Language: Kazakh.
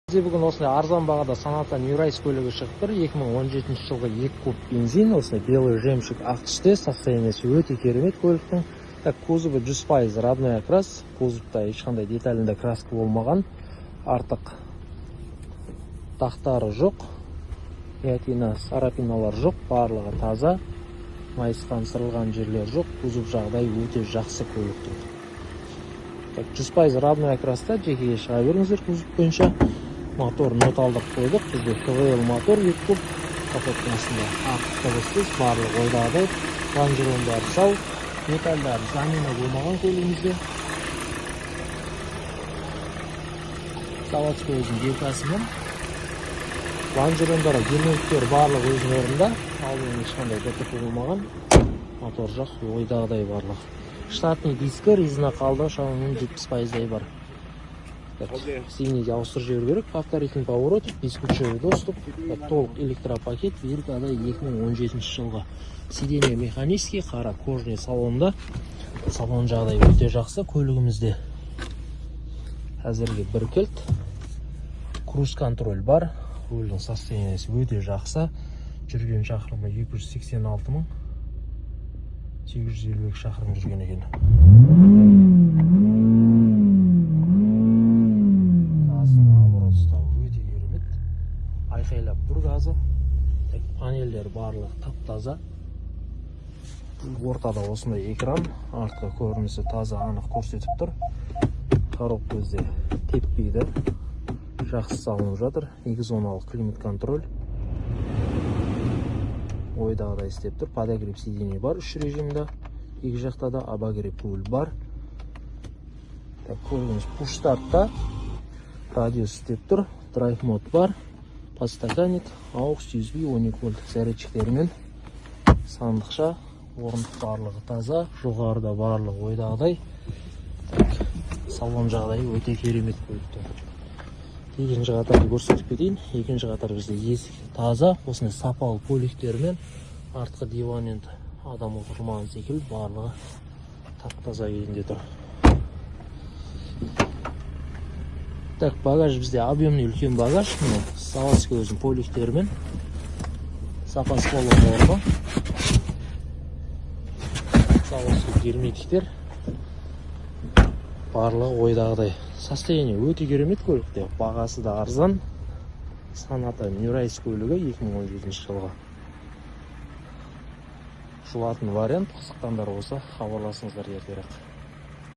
Бізде бүгін осындай арзан бағада Sonata New Rise көлігі шығып тұр. 2017 жылғы 2 куб бензин, осындай белый жемшік ақ түсте, состояниесі өте керемет көліктің. Кузовы 100% родной окрас, кузовта ешқандай деталінде краска болмаған, артық тақтары жоқ, ятина сарапиналар жоқ, барлығы таза, майысқан сырылған жерлер жоқ, кузов жағдайы өте жақсы көліктің. 100% родной окраста жекеге шыға беріңіздер кузов бойынша. Мотор ноталдық қойдық, бізде КВЛ мотор 2 куб, капоттың астында ақ дыбыссыз, барлық ойдағыдай, лонжерондары сау, металдары замена болмаған көлігімізде. Заводской өзінің бекасымен, лонжерондары герметиктер барлық өзінің орында, алдымен ешқандай ДТП болмаған, мотор жақ ойдағыдай барлық. Штатный дискі резина қалды, шамамен 70%-дай бар. Сиденьеге ауыстырып жіберу керек, повторительный поворот, бескучевой доступ, толық электропакет, Великада 2017 жылғы. Сиденье механический, қара кожный салонда, салон жағдайы өте жақсы көлігімізде. Әзірге бір кілт, круз контроль бар, рөлдің состояниесі өте жақсы, жүрген шақырымы 286 мың, 852 шақырым жүрген екен. Айқайлап тұр газы, панельдер барлық тап-таза, ортада осындай экран, артқы көрінісі таза анық көрсетіп тұр. Коробка бізде теппейді, жақсы салынып жатыр, 2 зоналық климат контроль, ойдағыдай істеп тұр. Подогрев сиденье бар 3 режимде, екі жақта да обогрев руль бар. Көлігіміз пуш-стартта, радиус істеп тұр, драйв мод бар. Подстаканник, AUX USB 12 вольт зарядчиктермен, сандықша, орындық барлығы таза, жоғарыда барлығы ойдағыдай, салон жағдайы өте керемет көлікті. Екінші қатарды көрсетіп кетейін, екінші қатар бізде есік таза, осындай сапалы көліктермен, артқы диван енді адам отырмаған секілді барлығы тап-таза күйінде тұр. Багаж бізде объемный үлкен багаж, заводской өзінің поликтермен, сапасы болуы орны, заводской герметиктер, барлығы ойдағыдай. Состояние өте керемет көлікте, бағасы да арзан. Sonata New Rise көлігі 2017 жылғы. Жуатын вариант, қызыққандар болса хабарласыңыздар ертерек.